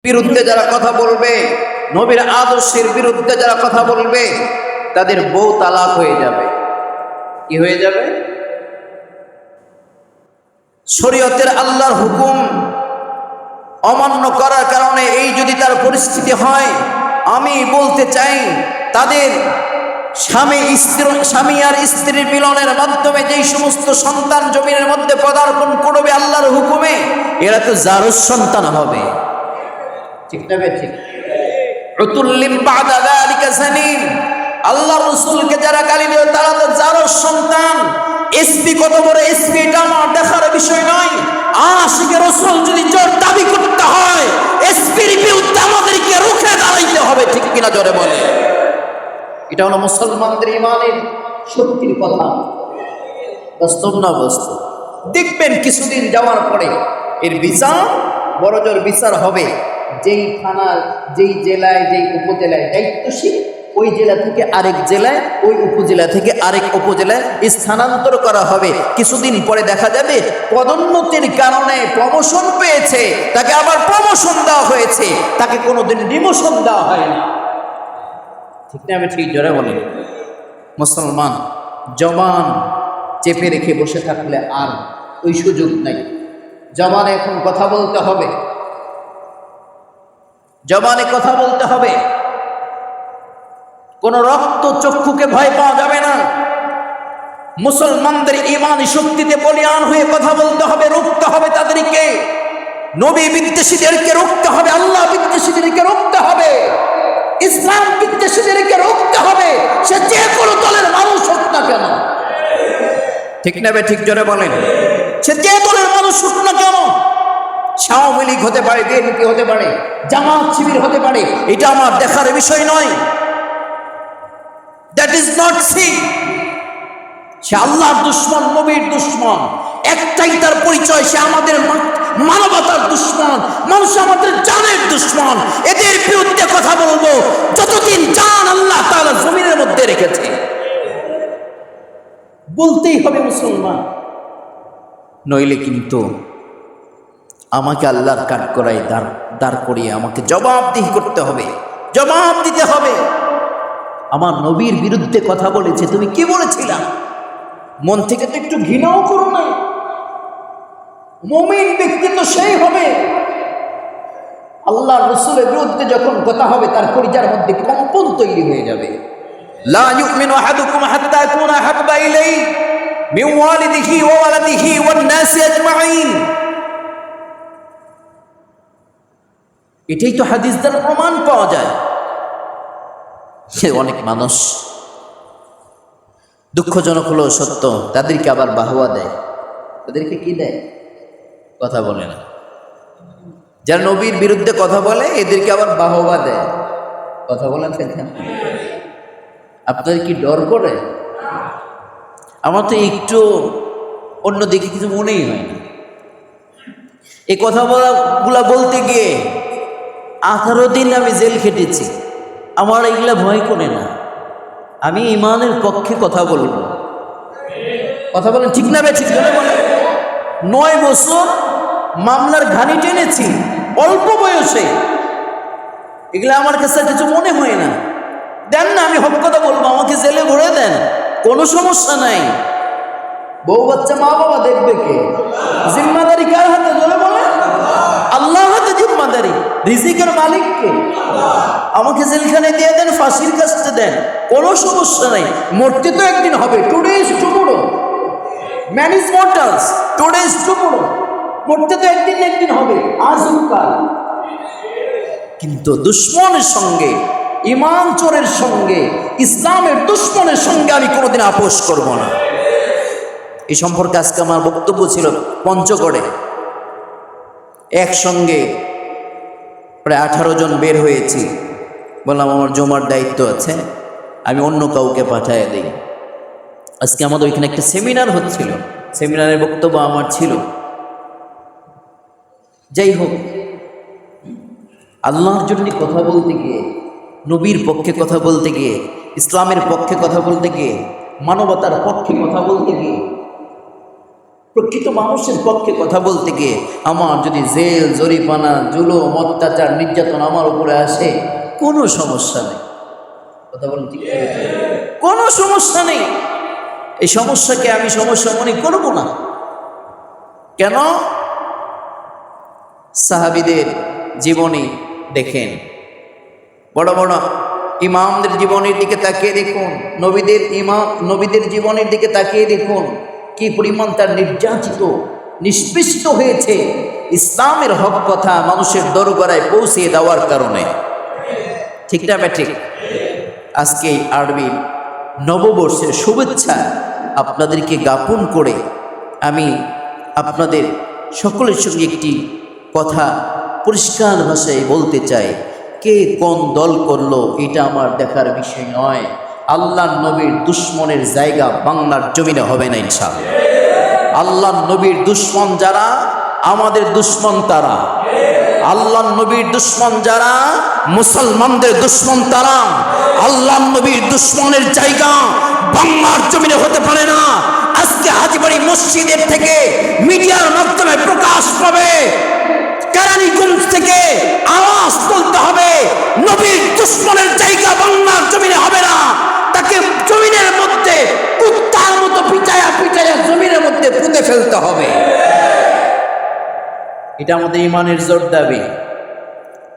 বিরুদ্ধে যারা কথা বলবে, নবীর আদর্শের বিরুদ্ধে যারা কথা বলবে, তাদের বউ তালাক হয়ে যাবে। কি হয়ে যাবে? শরীয়তের আল্লাহর হুকুম অমান্য করার কারণে এই যদি তার পরিস্থিতি হয়, আমি বলতে চাই তাদের স্বামী আর স্ত্রীর মিলনের মাধ্যমে যেই সমস্ত সন্তান জমিনের মধ্যে পদার্পণ করবে আল্লাহর হুকুমে, এরা তো জারজ সন্তান হবে। ঠিক না বে ঠিক? উতুল্লিম বাদা যালিকা জানিন। আল্লাহ রাসূলকে যারা গালি দেয় তারা তো জারজ সন্তান। এসপি কত বড় এসপি এটা আমার দেখার বিষয় নয়। আশিকে রাসূল যদি জোর দাবি করতে হয়, এসপির বিরুদ্ধে আমাদেরকে রুখে দাঁড়াইতে হবে। ঠিক কিনা জোরে বলে? এটা হলো মুসলমানদের ইমানের শক্তির কথা। বাস্তব না বাস্তব? দেখবেন কিছুদিন যাওয়ার পরে এর বিচার বড়জোর বিচার হবে। যেই থানার, যেই জেলায়, যেই উপজেলায় দায়িত্বশীল, ওই জেলা থেকে আরেক জেলায়, ওই উপজেলা থেকে আরেক উপজেলায় স্থানান্তর করা হবে। কিছুদিন পরে দেখা যাবে পদোন্নতির কারণে প্রমোশন পেয়েছে, তাকে আবার প্রমোশন দেওয়া হয়েছে, তাকে কোনোদিন ডিমোশন দেওয়া হয় না। ঠিক না? আমি ঠিক জোরে বলি। মুসলমান জবান চেপে রেখে বসে থাকলে আর ওই সুযোগ নাই। জবানে এখন কথা বলতে হবে, জবানে কথা বলতে হবে। কোন রক্ত চক্ষুকে ভয় পাওয়া যাবে না। মুসলমানদের ইমানি শক্তিতে বলিয়ান হয়ে কথা বলতে হবে, রুখতে হবে তাদেরকে। নবী বিদ্বেষীদেরকে রুখতে হবে, আল্লাহ বিদ্বেষীদেরকে রুখতে হবে, ইসলাম বিদ্বেষীদেরকে রুখতে হবে, সে যে কোনো দলের মানুষ হোক না কেন। ঠিক না বে ঠিক জোরে বলেন? সে যে দলের মানুষ হোক না কেন, আওয়ামী লীগ হতে পারে, বিএনপি হতে পারে, জামাত শিবির হতে পারে, এটা আমার দেখার বিষয় নয়। That is not sin. সে আল্লাহর দুশ্মন, নবীর দুশ্মন, একটাই তার পরিচয়, সে আমাদের মানবতার দুশ্মন, মানুষ আমাদের জানের দুশ্মন। এদের বিরুদ্ধে কথা বলবো যতদিন জান আল্লাহ তাআলা জমিনের মধ্যে রেখেছে। বলতেই হবে মুসলমান, নইলে কিন্তু আমাকে আল্লাহর কাঠ করায় দাঁড় করিয়ে আমাকে জবাবদিহি করতে হবে, জবাব দিতে হবে। আমার নবীর বিরুদ্ধে কথা বলেছে, তুমি কি বলেছিলা? মন থেকে তো একটু ঘৃণাও করো না। মুমিন ব্যক্তি তো সেই হবে, আল্লাহর রাসূলের বিরুদ্ধে যখন কথা হবে তার কলিজার মধ্যে কম্পন তৈরি হয়ে যাবে। লা ইউমিনু আহাদুকুম হাত্তা ইয়াকুনা হাব্বা ইলাইহি মিন ওয়ালিদিহি ওয়া ওয়ালাদিহি ওয়ান নাসি আজমাইন। এটাই তো হাদিস দ্বারা প্রমাণ পাওয়া যায়। অনেক মানুষ, দুঃখজনক হলো সত্য, তাদেরকে আবার বাহবা দেয়। তাদেরকে কি দেয়? কথা বলে না। যারা নবীর বিরুদ্ধে কথা বলে এদেরকে আবার বাহবা দেয়। কথা বলেন দেখেন। আপনাদের কি ডর করে? আমার তো একটু অন্যদিকে কিছু মনেই হয় না। এই কথাগুলা বলতে গিয়ে 18 দিন আমি জেল খেটেছি। আমার এগুলা ভয় করে না। আমি ইমানের পক্ষে কথা বলবো। কথা বলেন ঠিক না বে ঠিক জোরে বলেন? 9 বছর মামলার ঘানি টেনেছি অল্প বয়সে। এগুলা আমার কাছে কিছু মনে হয় না। দেন না, আমি হক কথা বলবো, আমাকে জেলে ভরে দেন, কোনো সমস্যা নাই। বউ বাচ্চা মা বাবা দেখবে কে? জিম্মাদারি কার হাতে? জোরে বলেন। আল্লাহর হাতে জিম্মাদারি। রিজিকের মালিক কে? আমাকে জেলখানে দিয়ে দেন, ফাঁসির কাছে দেন, কোনো সমস্যা নাই। মরতে তো একদিন হবে। Today is tomorrow, man is mortals, today is tomorrow. মরতে তো একদিন হবে, আজ হোক কাল। কিন্তু দুশ্মনের সঙ্গে, ইমান চোরের সঙ্গে, ইসলামের দুশ্মনের সঙ্গে আমি কোনোদিন আপোষ করব না। এই সম্পর্কে আজকে আমার বক্তব্য ছিল পঞ্চগড়ে। একসঙ্গে প্রায় 18 জন বের হয়েছি। বললাম আমার জমার দায়িত্ব আছে, আমি অন্য কাউকে পাঠিয়ে দিই। আজকে আমাদের ওইখানে একটা সেমিনার হচ্ছিল, সেমিনারের বক্তব্য আমার ছিল। যাই হোক, আল্লাহর জন্য কথা বলতে গিয়ে, নবীর পক্ষে কথা বলতে গিয়ে, ইসলামের পক্ষে কথা বলতে গিয়ে, মানবতার পক্ষে কথা বলতে গিয়ে প্রকৃত মানুষের পক্ষে কথা বলতে গিয়ে আমার যদি জেল জরিমানা জুলুম অত্যাচার নির্যাতন আমার উপরে আসে, কোনো সমস্যা নেই। কথা বলুন ঠিক আছে? কোনো সমস্যা নেই। এই সমস্যাকে আমি সমস্যা মনে করব না। কেন? সাহাবীদের জীবনী দেখেন, বড় বড় ইমামদের জীবনের দিকে তাকিয়ে দেখুন, নবীদের জীবনের দিকে তাকিয়ে দেখুন, কি পরিমাণ তার নির্যাতিত নিষ্পৃষ্ট হয়েছে ইসলামের হক কথা মানুষের দরবারে পৌঁছে দেওয়ার কারণে। ঠিক না ঠিক? আজকে আরবি নববর্ষের শুভেচ্ছা আপনাদেরকে জ্ঞাপন করে আমি আপনাদের সকলের সঙ্গে একটি কথা পরিষ্কার ভাষায় বলতে চাই। কে কোন দল করলো এটা আমার দেখার বিষয় নয়। আল্লাহর নবীর দুশ্মনের জায়গা বাংলার জমিনে হবে না ইনশাআল্লাহ। আল্লাহর নবীর দুশ্মন যারা, আমাদের দুশ্মন তারা। আল্লাহর নবীর দুশ্মন যারা, মুসলমানদের দুশ্মন তারা। আল্লাহর নবীর দুশ্মনের জায়গা বাংলার জমিনে হতে পারে না। আজকে হাজীবাড়ি মসজিদের থেকে মিডিয়ার মাধ্যমে প্রকাশ পাবে, কেরানীগঞ্জ থেকে আওয়াজ তুলতে হবে, নবীর দুশ্মনের জায়গা বাংলার জমিনে হবে না। তাকে জমিনের মধ্যে কুত্তার মতো পিটায়া পিটায়া জমিনের মধ্যে পুঁতে ফেলতে হবে। এটা আমাদের ইমানের জোর দাবি।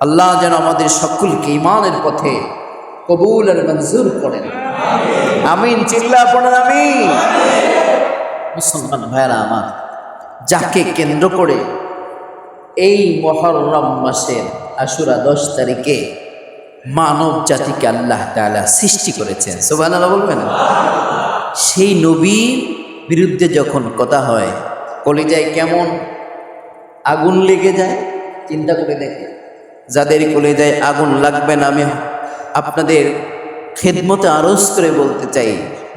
আল্লাহ যেন আমাদের সকলকে ইমানের পথে কবুল আর মঞ্জুর করেন। আমিন। চিল্লা পড়েন আমিন। মুসলমান ভাইরা আমার, যাকে কেন্দ্র করে এই মুহররম মাসের আশুরা 10 তারিখে মানব জাতিকে আল্লাহ তাআলা সৃষ্টি করেছেন, সুবহানাল্লাহ বলবেন। সেই নবীর বিরুদ্ধে যখন কথা হয়, কলিজায় কেমন আগুন লেগে যায় চিন্তা করে দেখে। যাদের কলিজায় আগুন লাগবে না, আমি আপনাদের খেদমতে আরজ করে বলতে চাই,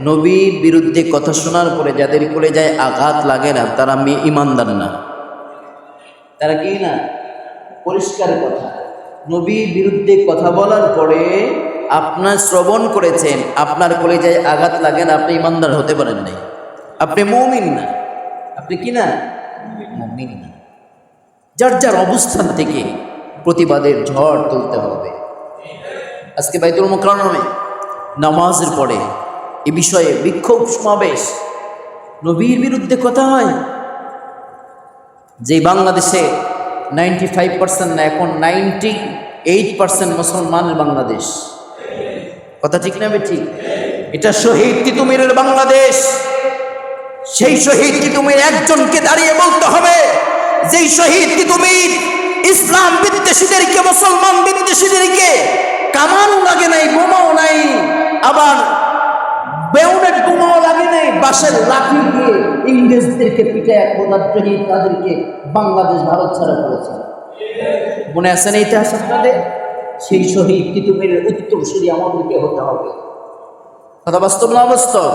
নবীর বিরুদ্ধে কথা শোনার পরে যাদের কলিজায় আঘাত লাগে না, তারা ইমানদার না। তারা কি না? পরিষ্কার কথা, নবীর বিরুদ্ধে কথা বলার পরে আপনার শ্রবণ করেছেন, আপনার কলিজায় আঘাত লাগে না, আপনি ইমানদার হতে পারেন নাই, আপনি মুমিন না। আপনি কি না? মুমিন না। যার যার অবস্থান থেকে প্রতিবাদের ঝড় তুলতে হবে। আজকে বাইতুল মুকাররমে নামাজের পরে এ বিষয়ে বিক্ষোভ সমাবেশ, নবীর বিরুদ্ধে কথা হয়। যে বাংলাদেশে 95% না, এখন 98% মুসলমানের বাংলাদেশ। কথা ঠিক না ঠিক? এটা শহীদ তিতুমীরের বাংলাদেশ। সেই শহীদ তিতুমীর একজনকে দাঁড়িয়ে বলতে হবে, যেই শহীদ তিতুমীর ইসলাম বিদ্বেষীদেরকে, মুসলমান বিদ্বেষীদেরকে কামানও লাগে নাই, বোমাও নাই, আবার বেউনের বোমাও লাগে নাই, বাঁশের লাঠি দিয়ে ইংরেজদেরকে পিটায় খোদাদ্রোহী তাদেরকে বাংলাদেশ ভারত ছাড়া করেছে। মনে আছে না ইতিহাস আপনাদের? সেই শহীদ তিতুমীরের উত্তরসূরি আমাদেরকে হতে হবে। কথা বাস্তব না বাস্তব?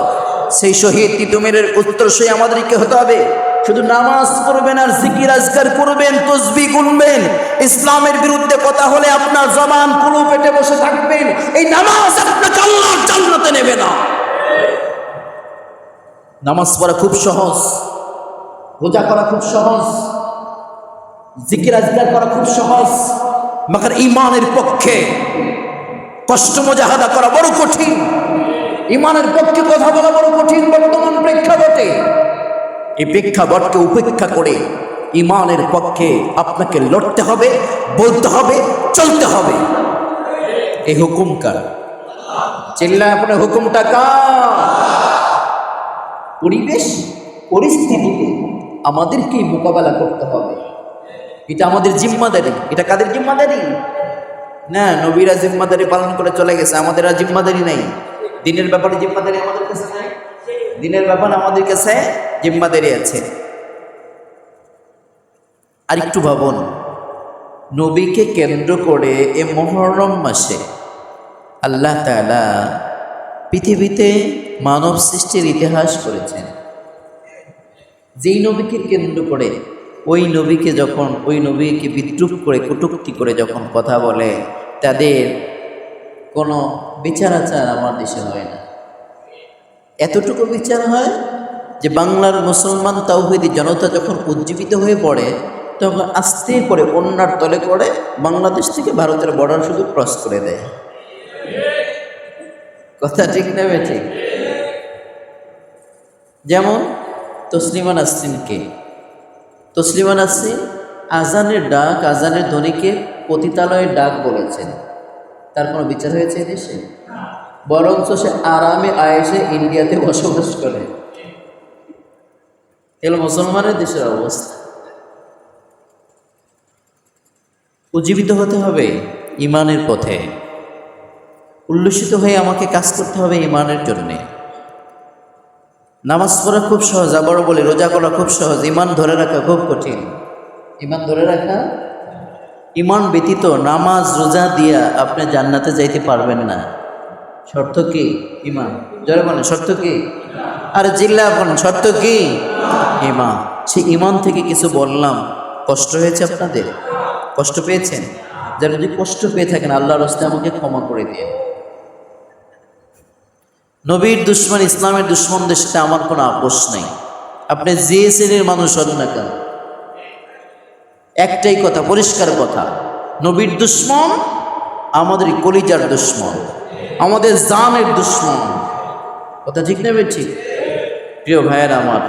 সেই শহীদ তিতুমীরের উত্তরসূরি আমাদেরকে হতে হবে। শুধু নামাজ পড়বেন আর জিকির আজকার করবেন, তসবিহ গুনবেন, ইসলামের বিরুদ্ধে কথা হলে আপনার জবান পুরো পেটে বসে থাকবেন, এই নামাজ আপনাকে আল্লাহর জান্নাতে নেবে না। নামাজ পড়া খুব সহজ, রোজা করা খুব সহজ, জিকির আজকার করা খুব সহজ, মাগার ইমানের পক্ষে কষ্ট মুজাহাদা করা বড় কঠিন। ইমানের পক্ষে কথা বলা বড় কঠিন বর্তমান প্রেক্ষাপটে। এই প্রেক্ষাপটকে উপেক্ষা করে ইমানের পক্ষে আপনাকে লড়তে হবে, বলতে হবে, চলতে হবে। এই হুকুম কার? চিল্লায় আপনার হুকুমটা কার? পরিবেশ পরিস্থিতিতে আমাদেরকে মোকাবেলা করতে হবে। এটা আমাদের জিম্মাদারি। এটা কাদের জিম্মাদারি? না, নবীরা জিম্মাদারি পালন করে চলে গেছে, আমাদের আর জিম্মাদারি নেই। দিনের ব্যাপারে জিম্মাদারি আমাদের কাছে নাই, দিনের ব্যাপারে আমাদের কাছে জিম্মাদারি আছে। আর একটু ভাবুন, নবীকে কেন্দ্র করে এ মুহররম মাসে আল্লাহ তাআলা পৃথিবীতে মানব সৃষ্টির ইতিহাস করেছেন। যেই নবীকে কেন্দ্র করে ওই নবীকে বিদ্রুপ করে, কটূক্তি করে যখন কথা বলে, তাদের কোনো বিচার আচার আমার দেশে হয় না। এতটুকু বিচার হয়, যে বাংলার মুসলমান তাওহীদি জনতা যখন উজ্জীবিত হয়ে পড়ে তখন আস্তে করে অন্যার তলে পড়ে বাংলাদেশ থেকে ভারতের বর্ডার শুধু ক্রস করে দেয়। কথা ঠিক না ঠিক? যেমন তসলিমা নাসরিনকে, তসলিমা নাসরিন আজানের ডাক, আজানের ধ্বনিকে পতিতালয়ের ডাক বলেছেন। তার কোনো বিচার হয়েছে দেশে? বরঞ্চ সে আরামে আয়েসে ইন্ডিয়াতে বসবাস করে। এগুলো মুসলমানের দেশের অবস্থা। উজ্জীবিত হতে হবে ইমানের পথে, উল্লসিত হয়ে আমাকে কাজ করতে হবে ইমানের জন্যে। নামাজ পড়া খুব সহজ, আবারও বলি রোজা করা খুব সহজ, ইমান ধরে রাখা খুব কঠিন। ইমান ধরে রাখা, ইমান ব্যতীত নামাজ রোজা দিয়া আপনি জান্নাতে যাইতে পারবেন না। শর্ত কি? ইমান। জোরে বলেন শর্ত কি? আরে জিল্লা বলেন শর্ত কি? ইমান। সেই ইমান থেকে কিছু বললাম, কষ্ট হয়েছে আপনাদের? কষ্ট পেয়েছেন? যারা যদি কষ্ট পেয়ে থাকেন আল্লাহর রাস্তায় আমাকে ক্ষমা করে দিয়ে। নবীর দুশ্মন, ইসলামের দুশ্মনদের সাথে আমার কোনো আপোষ নেই। আপনি যে শ্রেণীর মানুষ হন না কেন, একটাই কথা, পরিষ্কার কথা, নবীর দুশ্মন আমাদের কলিজার দুশ্মন, আমাদের জানের দুশ্মন। কথা ঠিক নেবে ঠিক? প্রিয় ভাইয়েরা আমার,